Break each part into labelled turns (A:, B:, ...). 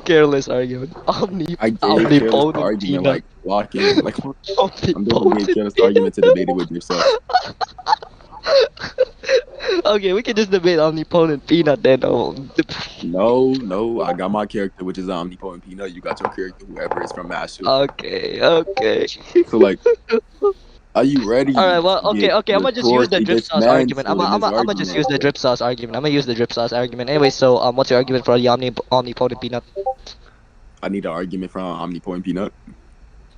A: Careless argument.
B: I gave careless argument,
A: Peanut.
B: like blocking, like I'm doing a
A: Omnipotent.
B: careless argument to debate it with yourself.
A: Okay, we can just debate omnipotent peanut then. Oh,
B: No, I got my character, which is Omnipotent Peanut. You got your character, whoever is from Mashu.
A: okay.
B: So like, are you ready?
A: All right. Well,
B: to
A: okay.
B: get
A: I'm gonna just use the
B: rhetorically
A: drip sauce argument. I'm
B: dismantled in this
A: gonna just use
B: argument?
A: the drip sauce argument. I'm gonna use the drip sauce argument. Anyway, so what's your argument for the omnipotent peanut?
B: I need an argument from Omnipotent Peanut.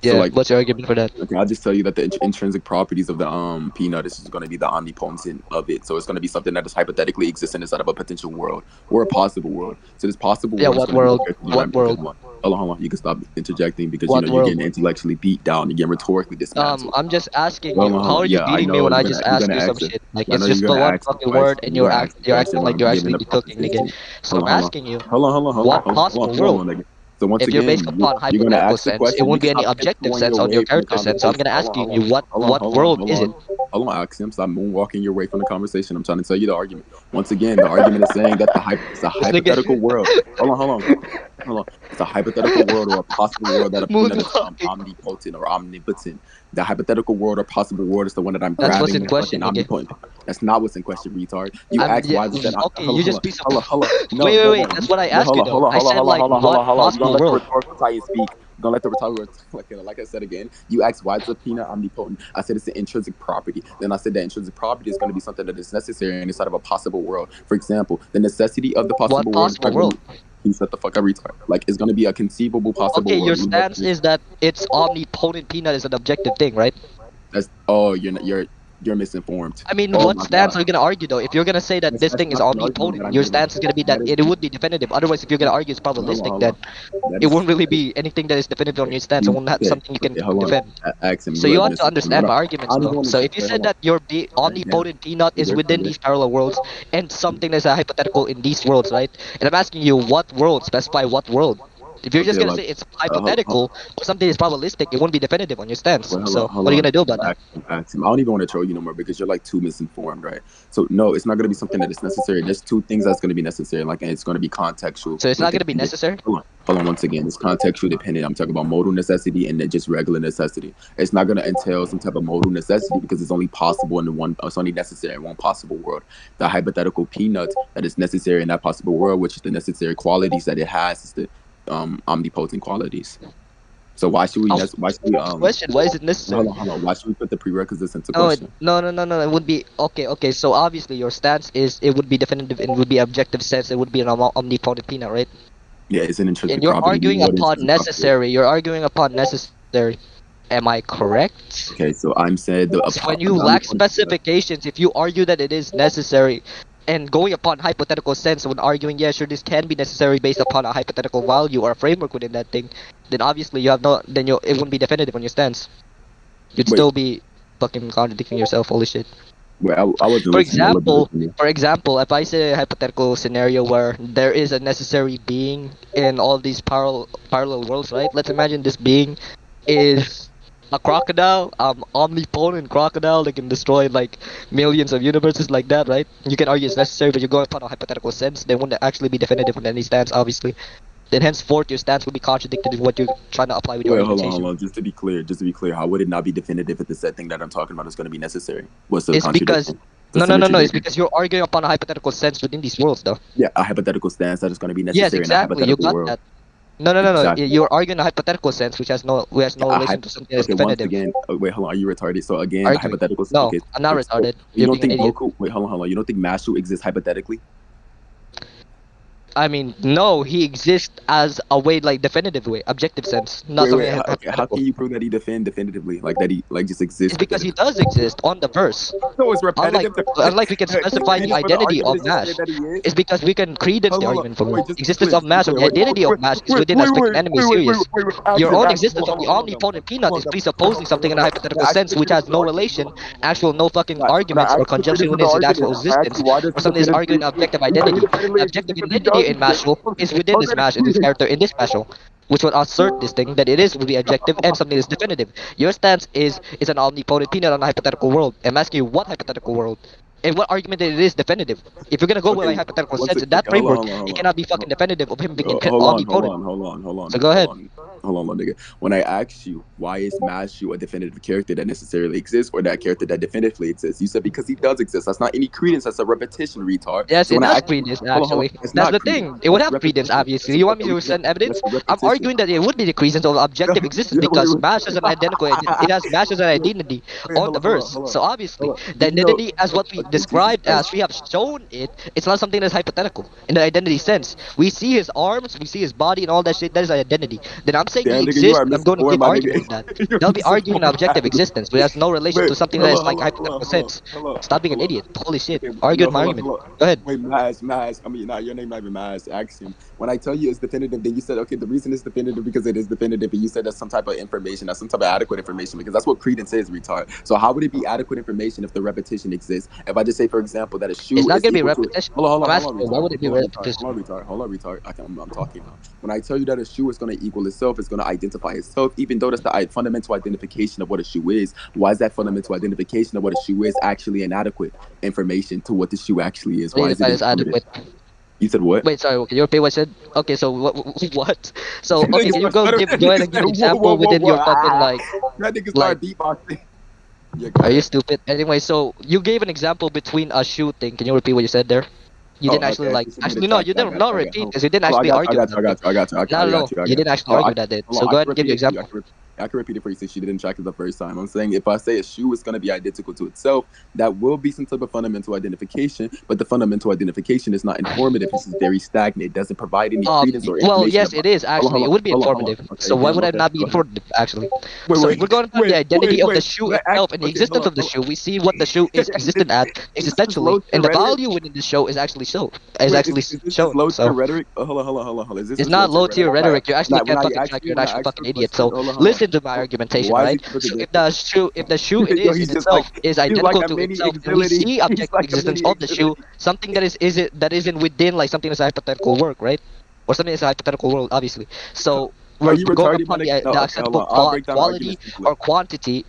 A: Yeah.
B: So like,
A: what's your argument for that?
B: okay, I'll just tell you that the intrinsic properties of the peanut is just going to be the omnipotent of it. So it's going to be something that is hypothetically existing inside of a potential world or a possible world. So this possible
A: Yeah.
B: world.
A: What world? What world?
B: Hold on. You can stop interjecting because
A: What
B: you know you're
A: world?
B: getting intellectually beat down. You're getting rhetorically dismantled.
A: I'm just asking you.
B: Hold on.
A: How are you
B: Yeah, I
A: beating me
B: know
A: when I
B: you're
A: just
B: gonna-
A: ask
B: you're
A: you
B: gonna
A: some
B: ask
A: shit?
B: it.
A: Like
B: I
A: it's
B: know
A: just
B: you're
A: the
B: gonna
A: one
B: ask the
A: fucking word,
B: question.
A: and
B: You're
A: you're
B: gonna ask the
A: acting
B: question
A: like
B: while
A: you're
B: I'm
A: actually
B: giving a
A: cooking again.
B: proposition.
A: So I'm
B: Hold on.
A: asking you,
B: Hold on.
A: what possible world?
B: Nigga. So once
A: If you're
B: again,
A: based upon
B: you're gonna
A: hypothetical
B: ask the
A: sense, it
B: question.
A: won't
B: You
A: be
B: can
A: any
B: stop
A: objective
B: tiptoeing
A: sense
B: your
A: on your
B: way from the
A: character sense. So I'm
B: conversation.
A: gonna ask you, what world is it?
B: Hold on, Axiom. Stop moonwalking your way from the conversation. I'm trying to tell you the argument. Once again, the argument is saying that it's a
A: This nigga
B: hypothetical world. Hold on. It's a hypothetical world or a possible world that a peanut is
A: moonwalking.
B: omnipotent or omnipotent. The hypothetical world or possible world is the one that I'm
A: That's what's
B: grabbing
A: in
B: and
A: question,
B: fucking
A: nigga.
B: omnipotent. That's not what's in question, retard. You
A: I'm
B: asked
A: yeah,
B: why is that?
A: okay. You just be
B: Hold on. No,
A: wait. That's what I asked you though. I said like, what
B: You're gonna
A: possible
B: let the
A: world?
B: rhetorical Titan speak. You're gonna let the rhetorical like I said again. You asked why is a peanut omnipotent? I said it's an intrinsic property. Then I said that intrinsic property is gonna be something that is necessary inside of a possible world. For example, the necessity of the possible
A: What possible world?
B: You shut the fuck up, retard. Like it's gonna be a conceivable possible
A: Okay,
B: world.
A: your stance is that it's omnipotent peanut is an objective thing, right?
B: That's you're misinformed.
A: I mean,
B: Oh
A: what
B: my
A: stance
B: god.
A: are you gonna argue though? If you're gonna say that
B: That's
A: this thing is
B: not the argument that
A: omnipotent,
B: I'm
A: your
B: giving.
A: stance is gonna be that
B: That is
A: it would be definitive. Otherwise, if you're gonna argue it's probabilistic, then
B: that
A: it
B: is
A: won't really be anything that is definitive on your stance. It won't have something you can
B: hold on.
A: defend.
B: Ask him.
A: So
B: You
A: you
B: live in
A: have
B: a
A: to
B: system.
A: understand my arguments
B: I don't
A: though.
B: want
A: So
B: to.
A: if you
B: Wait,
A: said
B: hold on.
A: that your omnipotent peanut is within these parallel worlds and something that's a hypothetical in these worlds, right? And I'm asking you what world, specify what world. If you're just
B: Okay,
A: gonna
B: like,
A: say it's hypothetical or something is probabilistic, it won't be definitive on your stance.
B: Wait,
A: So
B: hold
A: what are you
B: on.
A: gonna do about that?
B: Ask him. I don't even want to troll you no more because you're like too misinformed, right? So no, it's not gonna be something that is necessary. There's two things that's gonna be necessary, like it's gonna be contextual.
A: So it's not gonna be
B: dependent.
A: necessary?
B: Hold on. Once again, it's contextual dependent. I'm talking about modal necessity and then just regular necessity. It's not gonna entail some type of modal necessity because it's only possible in the one. It's only necessary in one possible world. The hypothetical peanut that is necessary in that possible world, which is the necessary qualities that it has, is the omnipotent qualities. So why should we?
A: Question: why is it necessary?
B: Hold on. Why should we put the prerequisites into
A: No,
B: question?
A: no. It would be okay. So obviously your stance is it would be definitive and would be objective sense. It would be an omnipotent peanut, right?
B: Yeah, it's an intrinsic
A: And you're
B: property.
A: arguing upon necessary. You're arguing upon necessary. Am I correct?
B: Okay, so I'm saying
A: When you lack specifications, if you argue that it is necessary, and going upon hypothetical sense when arguing, yeah, sure, this can be necessary based upon a hypothetical value or a framework within that thing, then obviously you have no, then it wouldn't be definitive on your stance. You'd still be fucking contradicting yourself. Holy shit.
B: Well, I wasn't
A: For
B: listening.
A: example, if I say a hypothetical scenario where there is a necessary being in all these parallel worlds, right? Let's imagine this being is a crocodile, omnipotent crocodile that can destroy like millions of universes like that, right? You can argue it's necessary, but you're going upon a hypothetical sense. They wouldn't actually be definitive on any stance, obviously. Then henceforth your stance will be contradicted with what you're trying to apply with your argumentation.
B: Hold on. Just to be clear, how would it not be definitive if the said thing that I'm talking about is going to be necessary? What's the
A: It's
B: contradiction?
A: because it's because you're arguing upon a hypothetical sense within these worlds, though.
B: Yeah, a hypothetical stance that is going to be necessary.
A: Yes, exactly.
B: In a hypothetical
A: You got
B: world.
A: that. No.
B: Exactly.
A: You're arguing a hypothetical sense, which has no relation to something that's definitive.
B: Once again, wait, hold on. Are you retarded? So again, the hypothetical.
A: No, I'm not retarded.
B: You don't think Goku? Wait, hold on. You don't think Mashu exists hypothetically?
A: I mean, no, he exists as a way, like definitive way, objective sense. Not something
B: how can you prove that he definitively, like that he just exists?
A: It's because he does exist on the verse.
B: No, it's repetitive.
A: Unlike we can specify the identity of Mash. It's because we can credence the argument for existence of Mash, or the identity of Mash is within a strict anime series. Your own existence of the omnipotent peanut is presupposing something in a hypothetical sense which has no relation, no fucking arguments or conjunction with its actual existence, or something is arguing objective identity. Objective identity in Mashal is within this Mash, in this character, in this Mashal, which would assert this thing that it will be objective and something is definitive. Your stance is an omnipotent peanut on a hypothetical world. I'm asking you what hypothetical world, and what argument it is definitive. If you're gonna go with a hypothetical sense in that framework, it cannot be fucking definitive of him being omnipotent. So go ahead.
B: Hold on, nigga. When I asked you why is Mashu a definitive character that necessarily exists, or that character that definitively exists, you said because he does exist. That's not any credence. That's a repetition, retard.
A: Yes,
B: So
A: it does credence, actually. That's the thing. It would have credence, obviously. You want me to send evidence? I'm arguing that it would be the credence of objective existence because Mash has an identical. It has Mash as an identity on the verse. So obviously, the identity, as what we described as we have shown it, it's not something that's hypothetical in the identity sense. We see his arms, we see his body, and all that shit. That is an identity. Then I'm saying he exists, and I'm going to give argument that. They'll be arguing objective existence, but has no relation to something that is like hypothetical sense. Stop being an idiot. Holy shit. Argue with my argument. Go ahead.
B: Wait, Maz. I mean, your name not even Maz. Axiom. When I tell you it's definitive, then you said, okay, the reason it's definitive because it is definitive, and you said that's some type of information, that's some type of adequate information, because that's what credence is, retard. So how would it be adequate information if the repetition exists? If I just say, for example, that a shoe
A: it's not
B: is
A: gonna be
B: equal
A: repetition.
B: Hold on,
A: Why would it be repetition?
B: Hold on, retard. I'm talking now. When I tell you that a shoe is going to equal itself, it's going to identify itself, even though that's the fundamental identification of what a shoe is. Why is that fundamental identification of what a shoe is actually inadequate information to what the shoe actually is? Why is it
A: adequate?
B: You said what?
A: Wait, sorry. Can you repeat what I said? Okay, so what? So okay, can you go ahead and give an example within your fucking like?
B: That nigga started beatboxing. Yeah,
A: are you stupid? Anyway, so you gave an example between a shoe thing. Can you repeat what you said there? You didn't actually actually no, you didn't not repeat because you didn't actually argue.
B: I got you.
A: No, you didn't actually argue that. So go ahead and give your example.
B: I can repeat it for you since you didn't track it the first time. I'm saying if I say a shoe is going to be identical to itself, that will be some type of fundamental identification, but the fundamental identification is not informative. This is very stagnant. It doesn't provide any credence or information.
A: Well, yes, it is actually. It would be informative. So why would it not be informative actually? So if we're going to the identity of the shoe itself and the existence of the shoe, we see what the shoe is existent at existentially, and the value within the show is actually shown. So
B: low-tier rhetoric. Hold on.
A: It's not low-tier rhetoric. You actually can't fucking track. You're an actual fucking idiot. So listen to my argumentation, right? So if the shoe it is in itself is identical to itself, and we see objective existence of the shoe, something that isn't within like something that's a hypothetical work, right? Or something that's a hypothetical world, obviously. So we're going upon the acceptable quality or quantity.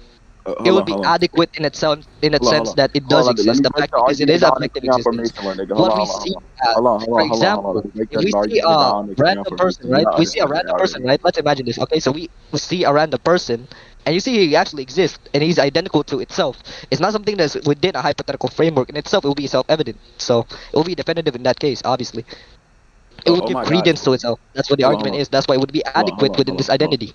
A: It would be adequate in itself, in a sense that it does exist. The fact is, it is objective existence. What we see, for example, if we see a random person, right? We see a random person, right? Let's imagine this. Okay, so we see a random person, and you see he actually exists, and he's identical to itself. It's not something that's within a hypothetical framework. In itself, it will be self-evident. So it will be definitive in that case, obviously. It would give credence to itself. That's what the argument is. That's why it would be adequate within this identity.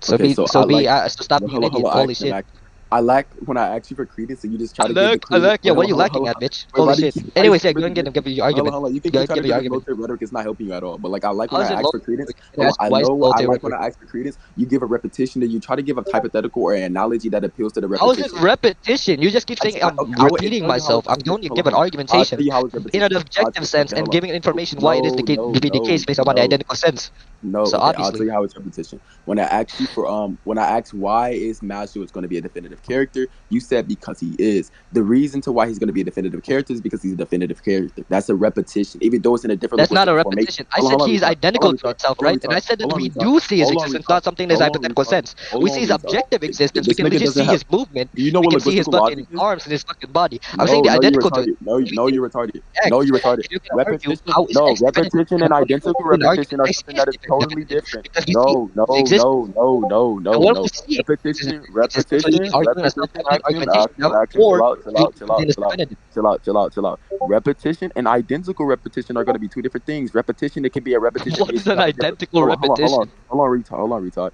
A: So stop being an idiot. Holy shit.
B: I lack when I ask you for credence and you just try to
A: yeah, what are you lacking at, bitch? Holy shit. Anyways, yeah, go and give your argument.
B: You think you're trying to give low-tier rhetoric is not helping you at all. But like I like when I ask for credence. I like when I ask for credence, you give a repetition that you try to give a hypothetical or an analogy that appeals to the repetition.
A: How is it repetition? You just keep saying I'm repeating myself. I'm going to give an argumentation in an objective sense and giving information why it is to be the case based on the identical sense.
B: No, so I'll tell you how it's repetition. When I asked you for when I asked why is Mashu going to be a definitive character, you said because he is. The reason to why he's going to be a definitive character is because he's a definitive character. That's a repetition, even though it's in a different.
A: That's not a repetition. I said he's identical to itself, right? And I said that we do see his existence, not something that's hypothetical sense. We see his objective existence because we can just see his movement. We can see his fucking arms and his fucking body. I'm saying the identical to it.
B: No, you're retarded. No, you're retarded. Repetition and identical repetition are something that is totally different. No. Chill out. Repetition and identical repetition are going to be two different things. Repetition, it can be a repetition.
A: What is an identical repetition?
B: Hold on, retard.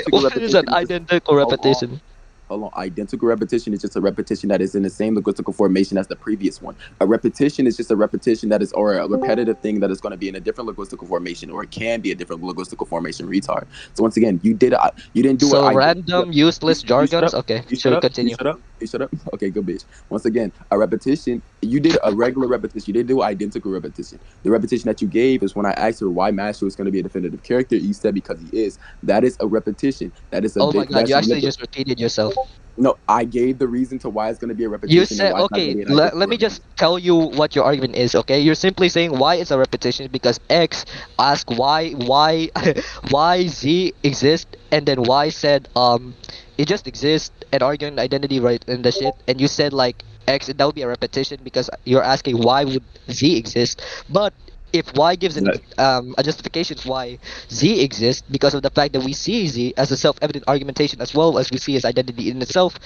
A: What is an identical repetition?
B: Hold on. Identical repetition is just a repetition that is in the same linguistical formation as the previous one. A repetition is just a repetition that is, or a repetitive thing that is going to be in a different linguistical formation, or it can be a different linguistical formation. Retard. So once again, you didn't do
A: so it. So random, useless jargons. Okay, should continue.
B: You shut up. Okay, good bitch. Once again, a repetition. You did a regular repetition. You didn't do identical repetition. The repetition that you gave is when I asked her why Mashu is going to be a definitive character. You said because he is. That is a repetition. That is a.
A: Oh my god! You actually just repeated yourself.
B: No, I gave the reason to why it's going to be a repetition.
A: You said, okay, let me just tell you what your argument is, okay? You're simply saying why it's a repetition because X asked why Z exists, and then Y said, it just exists, and arguing identity, right, and the shit, and you said, like, X, and that would be a repetition because you're asking why would Z exist. But if Y gives a justification why Z exists because of the fact that we see Z as a self-evident argumentation as well as we see his identity in itself,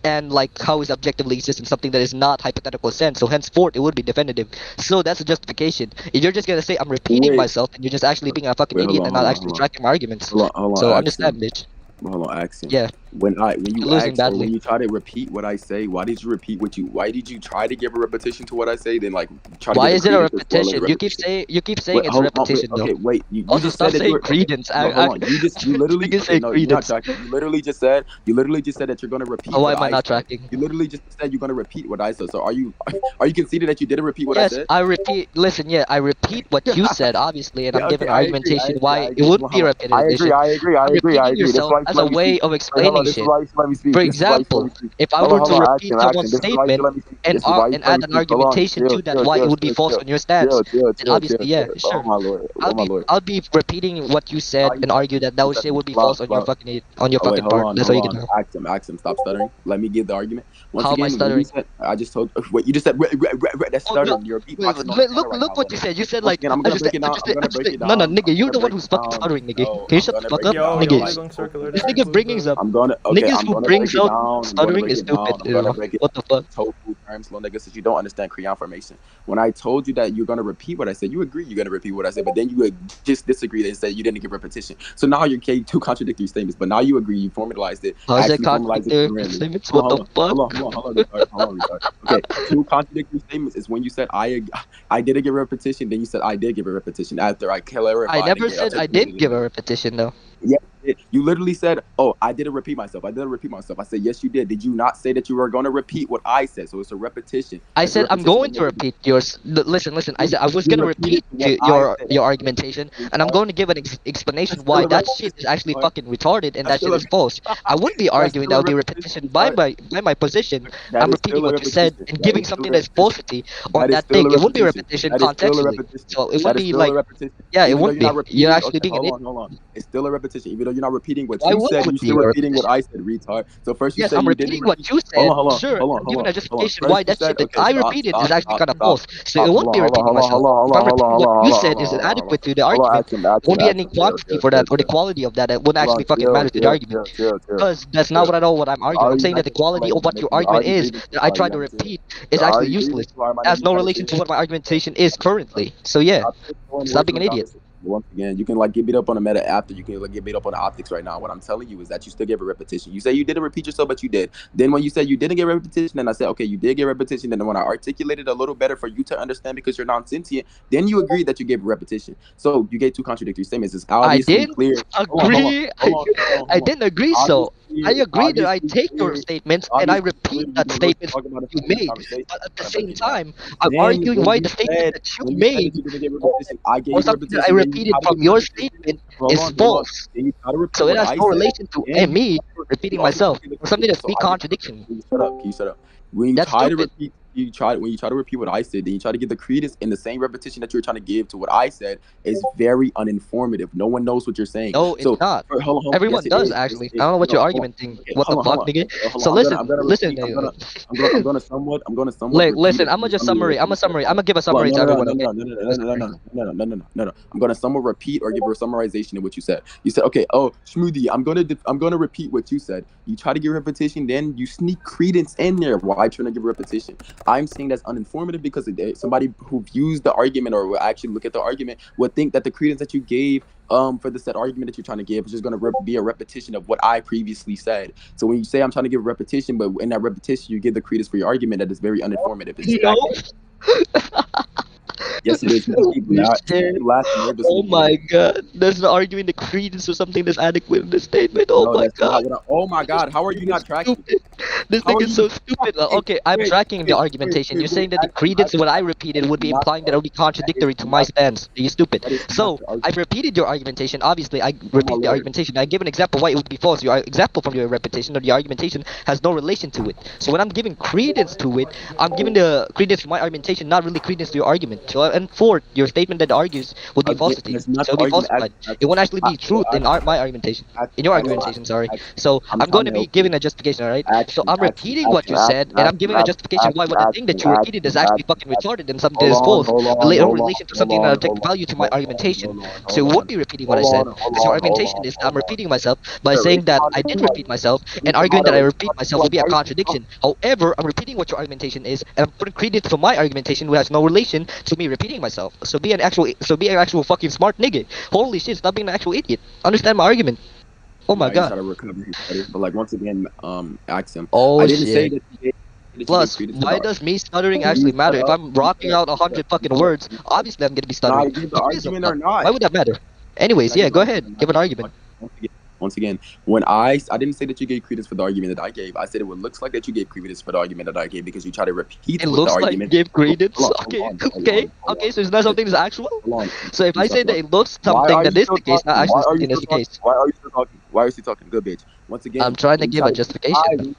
A: and like how is objectively exists in something that is not hypothetical sense. So henceforth, it would be definitive. So that's a justification. If you're just gonna say I'm repeating myself, and you're just actually being a fucking idiot and not actually tracking my arguments.
B: Hold on,
A: So
B: Axiom.
A: understand, bitch.
B: Hold on, Axiom.
A: Yeah.
B: When you
A: Losing
B: ask, or
A: badly.
B: when you try to repeat what I say, why did you repeat why did you try to give a repetition to what I say? Then like try to
A: Why
B: give
A: is it a
B: credence as well as
A: repetition? You keep saying
B: Wait,
A: it's
B: hold on,
A: repetition
B: okay,
A: though.
B: wait. You
A: Also,
B: just
A: stop
B: said that
A: saying credence.
B: hold on. You literally
A: You can say
B: no, you're not
A: credence.
B: tracking. You literally just said that you're gonna repeat
A: Oh, why
B: what
A: am I
B: I
A: not
B: said.
A: tracking?
B: You literally just said you're gonna repeat what I said. So are you conceding that you didn't repeat what I
A: Yes,
B: said?
A: I repeat. Listen, yeah, I repeat what you said, obviously, and I'm
B: Yeah,
A: giving
B: okay,
A: an
B: I agree.
A: argumentation why it
B: Well,
A: would be a repetition.
B: I agree.
A: I'm repeating
B: This is
A: yourself
B: why you
A: as
B: should
A: a
B: let me
A: way
B: speak.
A: of
B: Wait, hold
A: explaining
B: on. This is
A: shit.
B: why you should let me speak.
A: For
B: This is why you should let me
A: example,
B: speak.
A: if I
B: Hold
A: were
B: on,
A: to repeat
B: Axiom,
A: someone's
B: This is why you should
A: statement
B: let me speak.
A: and
B: This is why you should let
A: add
B: me
A: an
B: speak. Hold on.
A: argumentation to that why it would be false on your stance, then obviously, yeah,
B: Oh
A: sure.
B: my lord. Oh my lord.
A: I'll be repeating what you said and argue that that shit would be false on your fucking
B: Wait, hold
A: part.
B: on,
A: That's all you can do.
B: Axiom, stop stuttering. Let me give the argument. Once
A: How am I
B: again, when you
A: stuttering?
B: said, I just told, wait, you just said, that's
A: Oh, no.
B: stuttering. You're
A: Wait,
B: beatboxing on the camera right
A: look
B: now,
A: what you
B: bro.
A: said. You said
B: Once
A: like
B: again, I'm gonna break it down.
A: no, nigga, you're the one who's fucking stuttering, nigga.
B: No,
A: Can you
B: I'm
A: shut the
B: gonna
A: fuck
B: break
A: up,
B: it down.
A: nigga?
B: Like,
C: going circular.
A: This nigga brings up
B: I'm gonna
A: niggas who
B: break
A: brings
B: it
A: out
B: down.
A: stuttering is stupid.
B: I'm gonna break it
A: What the fuck?
B: tofu terms, little nigga, since you don't understand Korean formation. When I told you that you're gonna repeat what I said, you agree you're gonna repeat what I said, but then you just disagreed and said you didn't give repetition. So now you're getting two contradictory statements, but now you agree, you formalized it.
A: How is that
B: Actually formalized it
A: contradictory
B: coherently.
A: statements? What the fuck?
B: Hold on, retard. Okay, two contradictory statements is when you said I didn't give a repetition, then you said I did give a repetition after I clarified.
A: I never
B: and
A: said I did give a repetition though.
B: Yes, you did. You literally said, "Oh, I didn't repeat myself. I said, "Yes, you did." Did you not say that you were going to repeat what I said? So it's a repetition.
A: I said I'm going to repeat yours. Listen. I said I was gonna repeat your argumentation, and I'm going to give an explanation why that shit is actually fucking retarded and that shit is false. I wouldn't be arguing that would be repetition by my position. I'm repeating what you said and giving something that's falsity on that thing. It wouldn't be repetition contextually. So it would be like, yeah, it wouldn't be. You're actually being an idiot.
B: Hold on. It's still a repetition, even though you're not repeating what
A: Why
B: you
A: would
B: said.
A: it
B: You're
A: be
B: still
A: a
B: repeating what
A: repetition?
B: I said, retard. So first you
A: Yes,
B: said
A: I'm
B: you
A: repeating
B: didn't.
A: what you said.
B: Hold on.
A: Sure,
B: Hold
A: I'm
B: on.
A: giving a
B: First
A: justification
B: you
A: why that
B: said,
A: shit that
B: okay,
A: I
B: stop,
A: repeated
B: stop,
A: is actually
B: stop,
A: kind of
B: stop,
A: false. So it
B: stop.
A: won't be repeating myself. If I'm repeating what you said is inadequate to the argument, it won't be any quantity for that or the quality of that. It wouldn't actually fucking matter to the argument. Because that's not what I'm arguing. I'm saying that the quality of what your argument is that I try to repeat is actually useless. It has no relation to what my argumentation is currently. So yeah, stop being an idiot.
B: Once again, you can like get beat up on the meta after. You can like get beat up on the optics right now. What I'm telling you is that you still gave a repetition. You say you didn't repeat yourself, but you did. Then when you said you didn't get repetition, and I said, okay, you did get repetition. Then when I articulated a little better for you to understand because you're non-sentient, then you agreed that you gave a repetition. So you gave two contradictory statements. It's obviously clear.
A: Agree. I didn't agree. So I agree that I take your statements and I repeat that statement you made. But at the same time, I'm arguing why the statement that you made or something that I repeated from your statement is false. So it has no relation to me repeating myself or something that's me contradiction.
B: Can you shut up? When you
A: That's
B: try to
A: stupid.
B: repeat, when you try to repeat what I said, then you try to give the credence in the same repetition that you're trying to give to what I said is very uninformative. No one knows what you're saying.
A: No, it's not. Everyone does actually. I don't know what you're argumenting. What the fuck, nigga? So listen.
B: I'm gonna somewhat.
A: Listen, I'm gonna give a summary to everyone.
B: No. I'm gonna somewhat repeat or give a summarization of what you said. You said, okay, oh, Smoothie, I'm gonna repeat what you said. You try to give repetition, then you sneak credence in there. Why trying to give repetition? I'm saying that's uninformative because somebody who views the argument or will actually look at the argument would think that the credence that you gave for the said argument that you're trying to give is just going to be a repetition of what I previously said. So when you say I'm trying to give repetition, but in that repetition you give the credence for your argument, that is very uninformative. Yes, it is.
A: Oh my god, that's not arguing the credence or something that's adequate in the statement. Oh my god.
B: Oh my god, how are you not tracking?
A: This thing is so stupid. Okay, I'm tracking the argumentation. You're saying that the credence what I repeated would be implying that it would be contradictory to my stance. Are you stupid? So I repeated your argumentation. Obviously, I repeat the argumentation. I give an example why it would be false. Your example from your repetition or the argumentation has no relation to it. So when I'm giving credence to it, I'm giving the credence to my argumentation, not really credence to your argument. So and fourth, your statement that argues would be falsity. So it would be falsified. It won't actually be truth in my argumentation. In your argumentation, sorry. So I'm going to be giving a justification, alright? So I'm repeating what you said, and I'm giving a justification why what the thing that you repeated is actually fucking retarded and something that is false in relation to something that objective value to my argumentation. So you would be repeating what I said, because your argumentation is I'm repeating myself by saying that I did repeat myself, and arguing that I repeat myself would be a contradiction. However, I'm repeating what your argumentation is, and I'm putting credence to my argumentation, which has no relation to me repeating myself. So be an actual fucking smart nigga. Holy shit, stop being an actual idiot. Understand my argument. Oh my god.
B: But like once again, Axiom.
A: Oh
B: I didn't
A: shit.
B: say that you gave
A: Plus, why does me stuttering actually matter? If I'm rocking out 100 fucking words, obviously I'm gonna be stuttering.
B: The argument or not?
A: Why would that matter? Anyways, yeah, go ahead. Give an argument.
B: Once again, when I didn't say that you gave credence for the argument that I gave. I said it looks like that you gave credence for the argument that I gave because you try to repeat
A: it
B: what
A: looks
B: the
A: like
B: argument.
A: You gave credence. Okay. So it's not something that's actual. So if I say that it looks something that is the case, not actually something that's the case.
B: Why are you still talking? Why are you still talking? Good bitch. Once again,
A: I'm trying to give a justification.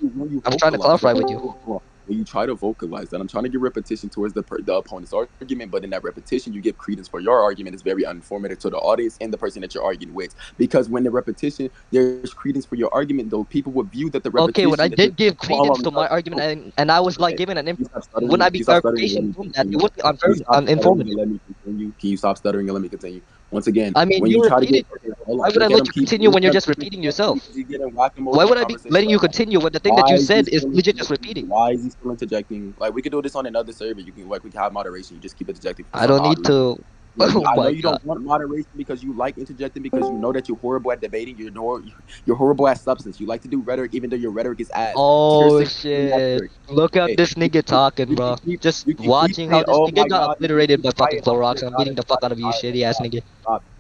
A: I'm trying to clarify with you.
B: When you try to vocalize that, I'm trying to give repetition towards the opponent's argument, but in that repetition, you give credence for your argument is very informative to the audience and the person that you're arguing with. Because when the repetition, there's credence for your argument, though people would view that the repetition.
A: Okay, when I did give credence to my argument, and I was like giving an wouldn't I be clarification that it would be uninformative?
B: Let me continue. Can you stop stuttering and let me continue? Once again,
A: I mean,
B: when
A: you
B: try to
A: repeated. Why would I let you continue when you're just repeating yourself? Why would I be letting you continue when the thing that you said is legit just repeating?
B: Why is he still interjecting? Like, we could do this on another server. You can, like, we can have moderation. You just keep interjecting.
A: I don't need to.
B: Like, I know you don't want moderation because you like interjecting because you know that you're horrible at debating. You're horrible at substance. You like to do rhetoric even though your rhetoric is ass.
A: Oh shit! Look at this nigga talking, bro. Just watching how this nigga got obliterated by fucking Clorox. I'm beating the fuck out of you, shitty ass nigga.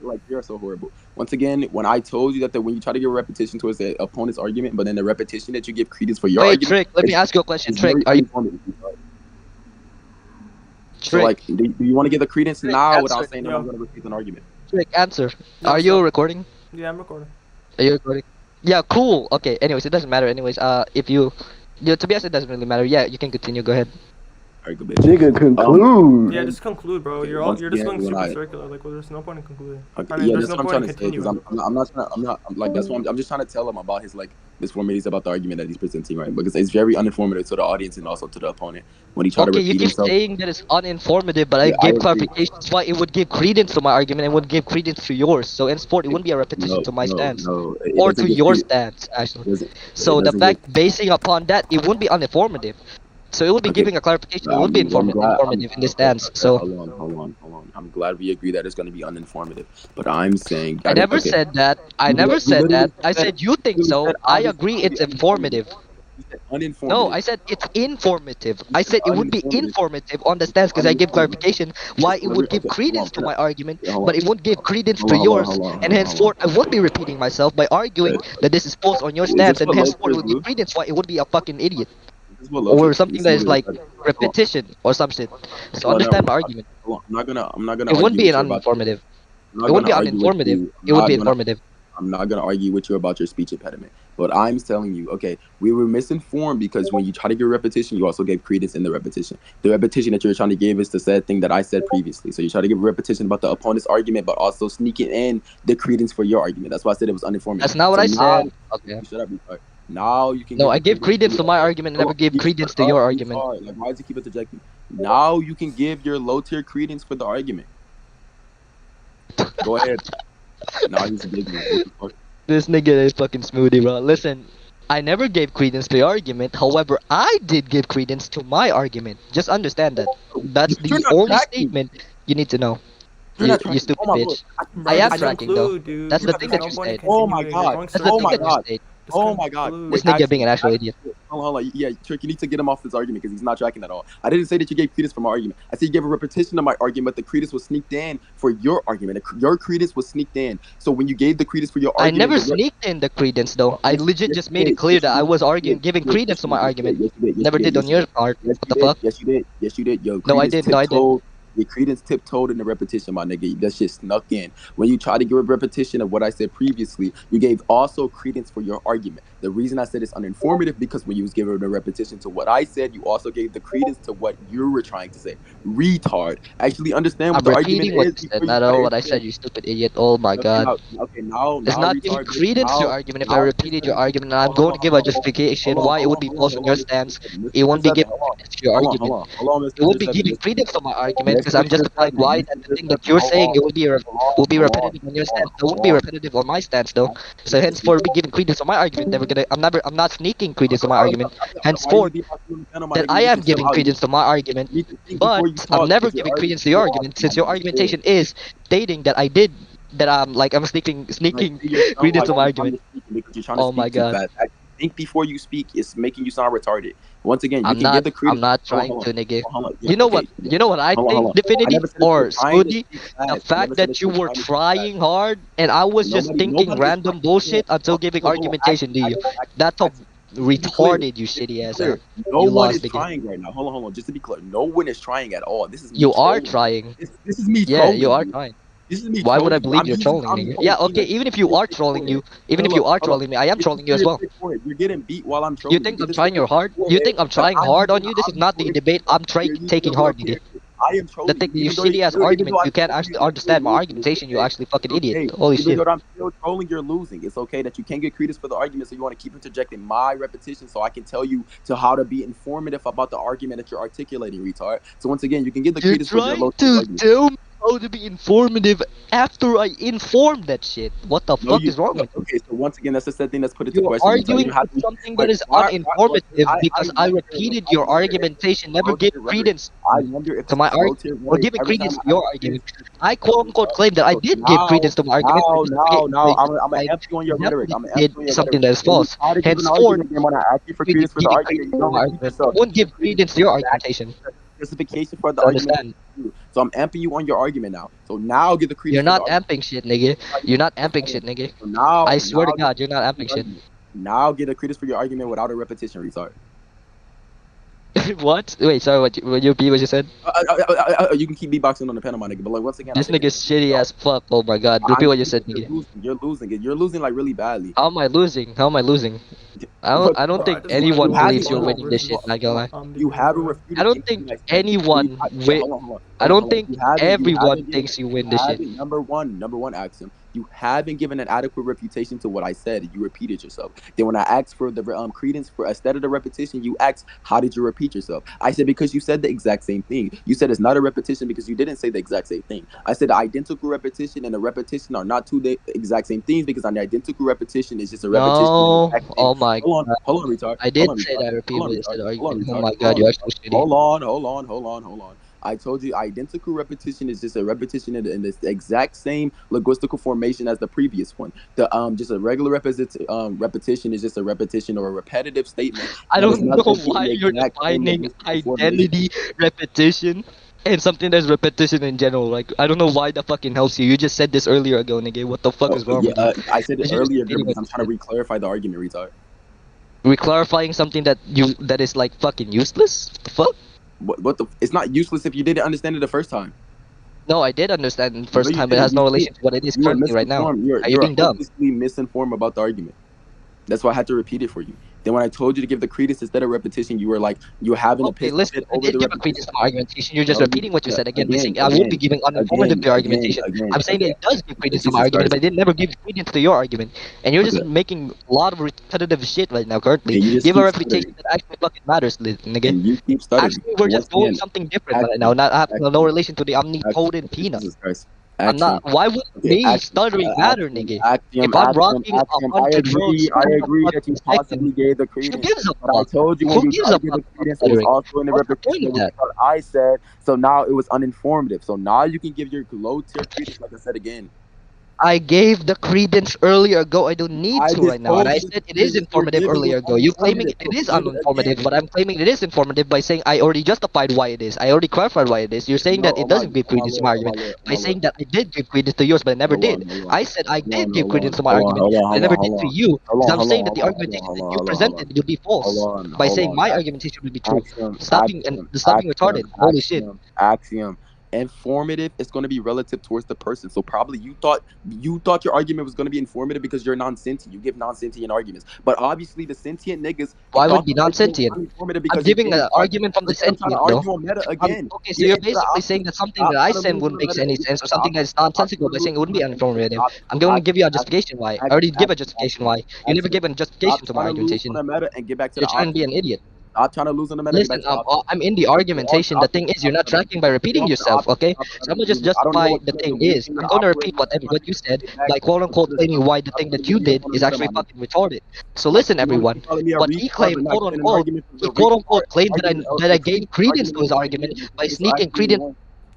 B: Like, you're so horrible. Once again, when I told you that when you try to give repetition towards the opponent's argument, but then the repetition that you give credence for your argument.
A: Wait, Trick. Let me ask you a question. Trick, are you?
B: So, like, do you want to give the credence now without saying that I'm going to repeat an argument?
A: Trick, answer. Are you recording?
C: Yeah, I'm recording.
A: Are you recording? Yeah, cool. Okay, anyways, it doesn't matter. Anyways, if you... to be honest, it doesn't really matter. Yeah, you can continue. Go ahead.
B: Alright, good bitch.
D: Nigga, conclude.
C: Yeah, just conclude, bro. You're just going super circular. Like, well, there's no point in concluding.
B: Okay,
C: I mean,
B: yeah,
C: there's
B: that's
C: no
B: what I'm
C: point in
B: trying to say.
C: continuing.
B: I'm not like that's what I'm just trying to tell him about his like this format about the argument that he's presenting, right? Because it's very uninformative to the audience and also to the opponent when he try to repeat himself.
A: Okay, you keep saying that it's uninformative, but I gave clarifications why it would give credence to my argument and would give credence to yours. So in sport, it wouldn't be a repetition to my stance or to your stance, actually. So the fact basing upon that, it wouldn't be uninformative. So it would be giving a clarification. It would be informative in this stance. So
B: hold on. I'm glad we agree that it's going to be uninformative. But I'm saying
A: I never said that. I never said that. I said you think so. I agree it's informative. No, I said it's informative. I said it would be informative on the stance because I give clarification why it would give credence to my argument, but it won't give credence to yours. And henceforth, I won't be repeating myself by arguing that this is false on your stance, and henceforth it would give credence why it would be a fucking idiot. Or something that is like repetition or some shit. So understand my argument.
B: I'm not gonna.
A: It wouldn't be an uninformative. It wouldn't be uninformative. It would be informative.
B: I'm not gonna argue with you about your speech impediment, but I'm telling you, okay, we were misinformed because when you try to give repetition, you also gave credence in the repetition. The repetition that you're trying to give is the said thing that I said previously. So you try to give a repetition about the opponent's argument, but also sneaking in the credence for your argument. That's why I said it was uninformative.
A: That's not what I said. Okay.
B: Shut up, retard. Now you can.
A: No, I gave credence to my argument and never gave credence to your argument.
B: Like, why does he keep interjecting? Now you can give your low tier credence for the argument. Go ahead. Now he's big man.
A: This nigga is fucking Smoothie, bro. Listen, I never gave credence to your argument. However, I did give credence to my argument. Just understand that. That's the only statement you need to know. You stupid bitch. I am tracking though. That's the thing that you said.
B: Oh my god. Oh my god. Oh my god.
A: This nigga being an actual idiot.
B: Hold on. Yeah, Trick, you need to get him off this argument because he's not tracking at all. I didn't say that you gave credence for my argument. I said you gave a repetition of my argument, but the credence was sneaked in for your argument. Your credence was sneaked in. So when you gave the credence for your argument...
A: I never sneaked in the credence though. I legit just made it clear that I was giving credence to my argument. Never did on your part. What the fuck?
B: Yes, you did. Yes, you did. Yo,
A: no, I didn't. No, I didn't.
B: Your credence tiptoed in the repetition, my nigga. That shit snuck in. When you try to give a repetition of what I said previously, you gave also credence for your argument. The reason I said it's uninformative because when you was giving a repetition to what I said, you also gave the credence to what you were trying to say. Retard. Actually understand what
A: I'm
B: the argument
A: repeating what
B: is
A: you said,
B: before you
A: not
B: try to
A: all what I
B: explain.
A: said, you stupid idiot. Oh my god.
B: Okay, now
A: It's not giving
B: retard.
A: credence to your argument if I repeated your argument and I'm going to give a justification why it would be false on your stance. It won't be giving credence to your argument. It won't be giving credence to my argument because I'm justifying why that the thing that you're saying it will be repetitive on your stance. It won't be repetitive on my stance though. So henceforth, be giving credence to my argument. I'm not sneaking credence to my argument. Henceforth, that I am giving credence to my argument, but I'm never giving credence to your argument since your argumentation is stating that I did that I'm sneaking credence to my argument.
B: Because you're trying to
A: Oh my
B: speak too
A: god.
B: fast. Think before you speak. It's making you sound retarded. Once again, you can give the credence.
A: I'm not trying to negate.
B: Yeah,
A: You know
B: okay,
A: what? You know what I
B: hold
A: think,
B: on. I
A: Divinity
B: never said that you
A: or
B: were trying to
A: Smoothie?
B: speak
A: The
B: fast. I never
A: fact
B: said
A: that
B: that
A: you
B: you were
A: were
B: trying to speak fast.
A: trying hard and I was just
B: Nobody
A: thinking
B: is
A: random
B: trying
A: bullshit
B: to.
A: until giving
B: Hold on,
A: argumentation to you. That's how
B: be clear.
A: retarded you shitty ass
B: Clear.
A: are.
B: No
A: You
B: one
A: lost
B: is
A: the game.
B: trying right now. Hold on. Just to be clear, no one is trying at all. This is me
A: You are
B: trolling.
A: trying.
B: This is me
A: Yeah,
B: trolling
A: you are
B: you.
A: trying.
B: This is me
A: Why would I
B: trolling you.
A: believe you're trolling me? Yeah, okay, even if you are trolling you, even if you are trolling me, I am trolling you as well.
B: You're getting beat while I'm trolling.
A: You think I'm trying your hard? You think I'm trying hard on you? This is not the debate. I'm taking hard, nigga.
B: I am trolling.
A: The thing, you shitty ass argument, you can't actually understand my argumentation, you actually fucking idiot. Holy shit.
B: Even though I'm still trolling, you're losing. It's okay that you can't get credence for the argument, so you want to keep interjecting my repetition so I can tell you to how to be informative about the argument that you're articulating, retard. So once again, you can get the credence for your low argument.
A: Tell me how to be informative after I inform that shit. What the fuck is wrong with you?
B: Okay, so once again, that's the sad thing that's put into
A: You're
B: question.
A: arguing for something that is uninformative because I repeated your argumentation, never gave credence to my argument, or giving credence to your argument. I quote unquote claim that I did give credence to my argument.
B: Now, I'm gonna amp you on your rhetoric. I'm gonna amp you on your
A: something that is false. Henceforth,
B: when I ask you for credence for the argument, you don't repeat yourself.
A: Won't give credence to your argumentation.
B: Justification for the argument. So I'm amping you on your argument now. So now get the credence.
A: You're not amping shit, nigga. You're not amping shit, nigga. I swear to God, you're not amping shit.
B: Now get the credence for your argument without a repetition, retard.
A: What? Wait, sorry, what you repeat what you said?
B: You can keep beatboxing on the panel, my nigga, but like once again,
A: this nigga's shitty as fuck. Oh my god, repeat what you said, nigga.
B: You're losing like really badly.
A: How am I losing? I don't think anyone believes you're winning this shit. Not gonna lie.
B: You haven't refuted.
A: I don't think anyone I don't think everyone thinks you win this shit.
B: Number one axiom. You haven't given an adequate refutation to what I said. You repeated yourself. Then when I asked for the credence for instead of the repetition, you asked, how did you repeat yourself? I said, because you said the exact same thing. You said it's not a repetition because you didn't say the exact same thing. I said the identical repetition and the repetition are not two exact same things because an identical repetition is just a repetition.
A: No. Oh my god.
B: Hold on, retard.
A: I did say that I repeated what you said. Oh my god, you're actually shitty.
B: Hold on. I told you identical repetition is just a repetition in the exact same linguistical formation as the previous one. The just a regular repetition is just a repetition or a repetitive statement.
A: I don't know why you're defining identity repetition and something that's repetition in general. Like, I don't know why that fucking helps you. You just said this earlier ago, nigga. What the fuck is wrong with you?
B: I said it earlier because I'm trying to re-clarify the argument, retard.
A: Re-clarifying something that is like fucking useless? What the fuck?
B: What the? It's not useless if you didn't understand it the first time.
A: No, I did understand it the first time, but it has no relation to what it is currently right now. You're being dumb.
B: You're misinformed about the argument. That's why I had to repeat it for you. Then when I told you to give the credence instead of repetition, you were like, you're having a piss
A: listen, I did give a credence to my argumentation. You're just repeating what you said again. I won't be giving uninformative to your argumentation. I'm saying that it does give credence to my argument, but it never gives credence to your argument. And you're just making a lot of repetitive shit right now currently. Give a reputation that actually fucking matters, nigga.
B: You keep stuttering.
A: Actually, we're just doing something different right now. Not having no relation to the omnipotent peanut. I'm not. Why would me stuttering matter, nigga? If I'm rocking a haunted road,
B: I agree that you possibly gave the credence.
A: Who gives a
B: But I
A: fuck?
B: told you when you tried to give the credence, it was also in the repetition of what I said. So now it was uninformative. So now you can give your low tier credence, like I said again.
A: I gave the credence earlier ago. I don't need to right now. And I said it is informative earlier ago. You claiming it is uninformative, but I'm claiming it is informative by saying I already justified why it is. I already clarified why it is. You're saying that it doesn't give credence to my argument by saying that I did give credence to yours, but I never did. I said I did give credence to my argument, but I never did to you. Because I'm saying that the argumentation that you presented will be false by saying my argumentation will be true. Stop being retarded. Holy shit.
B: Axiom. Informative is going to be relative towards the person. So probably you thought your argument was going to be informative because you're non-sentient. You give non-sentient arguments, but obviously the sentient niggas.
A: Why would be non-sentient? I'm giving an argument from the sentient, though.
B: Again.
A: Okay, so you're basically saying that something that I said wouldn't make any sense, or something that is nonsensical by saying it wouldn't be informative. I'm going to give you a justification why. I already give a justification why. You never give a justification to my argumentation. You're trying to be an idiot.
B: I'm trying to lose on the meta.
A: Listen, I'm in the argumentation. The thing is, you're not tracking by repeating yourself, okay? So I'm gonna just justify the thing is. I'm gonna repeat what you said by quote-unquote claiming why the thing that you did is actually fucking retarded. So listen, everyone. What he claimed, quote-unquote claimed that I gave credence to his argument by sneaking credence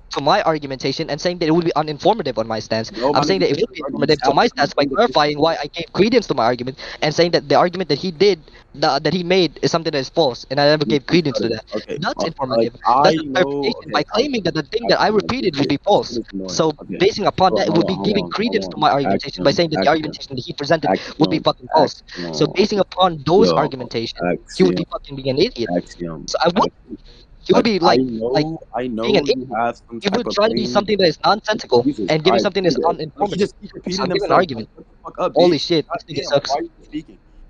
A: to my argumentation and saying that it would be uninformative on my stance. I'm saying that it would be informative to my stance by clarifying why I gave credence to my argument and saying that the argument that he did, that he made, is something that is false, and I never gave credence to that. That's informative. That's clarification by claiming that the thing that I repeated would be false. So basing upon that, it would be giving credence to my argumentation by saying that the argumentation that he presented would be fucking false. So basing upon those argumentations, he would be fucking being an idiot. So I would. It would be like being an idiot. It would try to be something that is nonsensical and giving something that is uninformative. So I'm giving an argument. Holy shit, this nigga sucks.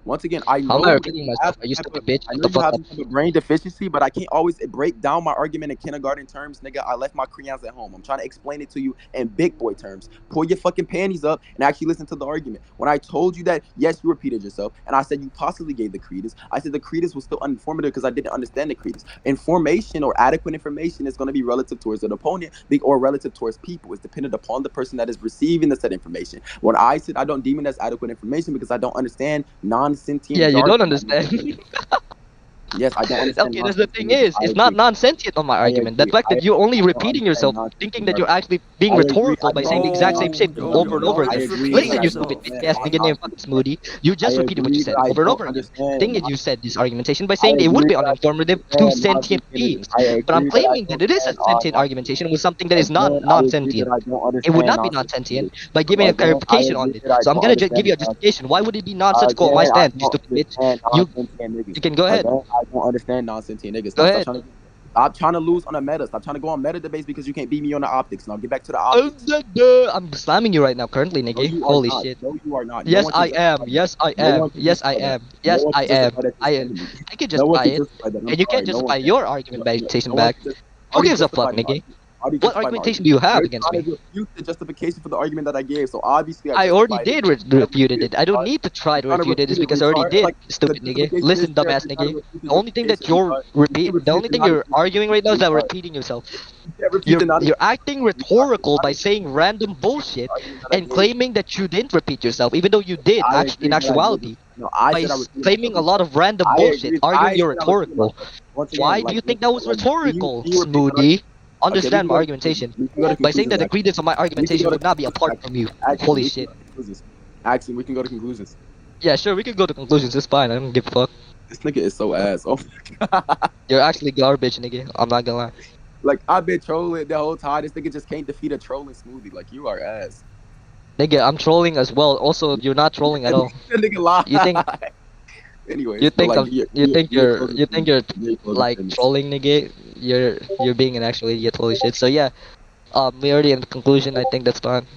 B: Once again, I know
A: I'm not repeating myself. Are you stupid bitch?
B: I know you have some brain deficiency, but I can't always break down my argument in kindergarten terms, nigga. I left my crayons at home. I'm trying to explain it to you in big boy terms. Pull your fucking panties up and actually listen to the argument. When I told you that, yes, you repeated yourself, and I said you possibly gave the credence. I said the credence was still uninformative because I didn't understand the credence. Information or adequate information is going to be relative towards an opponent or relative towards people. It's dependent upon the person that is receiving the said information. When I said I don't deem it as adequate information because I don't understand non-sentient.
A: Yeah, you don't understand.
B: Yes, I don't understand.
A: Okay, that's the thing is, it's not non-sentient on my argument. The fact that you're only repeating yourself, thinking that you're actually being rhetorical by saying the exact same shit over and over again. Listen, you stupid bitch-ass nigga named fucking Smoothie. You just repeated what you said over and over again. The thing is, you said this argumentation by saying it would be uninformative to sentient beings. But I'm claiming that it is a sentient argumentation with something that is not non-sentient. It would not be non-sentient by giving a clarification on it. So I'm gonna just give you a justification. Why would it be nonsensical on my stand, you stupid bitch? You can go ahead.
B: I don't understand non-sentient niggas. Stop trying to lose on a meta. Stop trying to go on meta debates because you can't beat me on the optics. Now get back to the optics.
A: I'm slamming you right now, currently, nigga.
B: No,
A: Holy shit.
B: No, you are not.
A: Yes, I am. Yes, I am. Yes, I am. Yes, I am. I can justify it. And you can't justify your argumentation back. Who gives a fuck, nigga? What argumentation do you have against me?
B: Refute the justification for the argument that I gave, so obviously
A: I already did refute it. I don't need to try to refute it because I already did, stupid nigga. Listen, dumbass nigga. The only thing that you're arguing right now is that repeating yourself. You're acting rhetorical by saying random bullshit and claiming that you didn't repeat yourself, even though you did in actuality. By claiming a lot of random bullshit, arguing you're rhetorical. Why do you think that was rhetorical, Smoothie? Understand my argumentation by saying that the credence of my argumentation would not be apart from you. Holy shit.
B: Axiom, we can go to conclusions.
A: Yeah, sure, we can go to conclusions. It's fine. I don't give a fuck.
B: This nigga is so ass. Oh my god.
A: You're actually garbage, nigga. I'm not gonna lie.
B: Like, I've been trolling the whole time. This nigga just can't defeat a trolling Smoothie. Like, you are ass.
A: Nigga, I'm trolling as well. Also, you're not trolling at all.
B: The nigga lie.
A: You think?
B: Anyways,
A: you think you're like trolling, nigga? You're being an actual idiot. Holy shit. So yeah, we already in the conclusion. I think that's fine.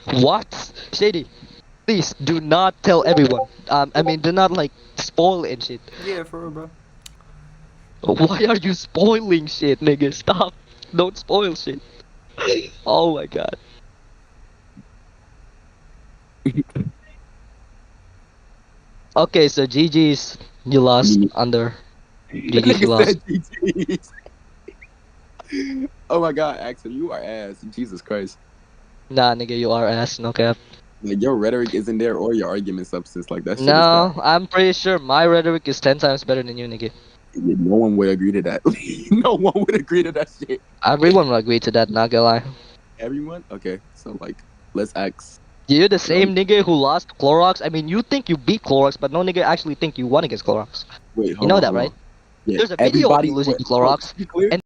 A: What? Shady, please do not tell everyone. I mean, do not like spoil it and shit.
C: Yeah, for real, bro.
A: Why are you spoiling shit, nigga? Stop. Don't spoil shit. Oh my god. Okay, so GG's, you lost under. GG's, you lost.
B: Oh my god, Axel, you are ass. Jesus Christ.
A: Nah, nigga, you are ass, no cap.
B: Like, your rhetoric isn't there or your argument substance like that.
A: No, I'm pretty sure my rhetoric is 10 times better than you, nigga.
B: Yeah, no one would agree to that. No one would agree to that shit.
A: Everyone will agree to that, not gonna lie.
B: Everyone? Okay, so like, let's ask.
A: You're the same nigga who lost Clorox. I mean, you think you beat Clorox, but no nigga actually think you won against Clorox.
B: Wait,
A: you know that, right?
B: Yeah,
A: there's a video of you losing to Clorox. And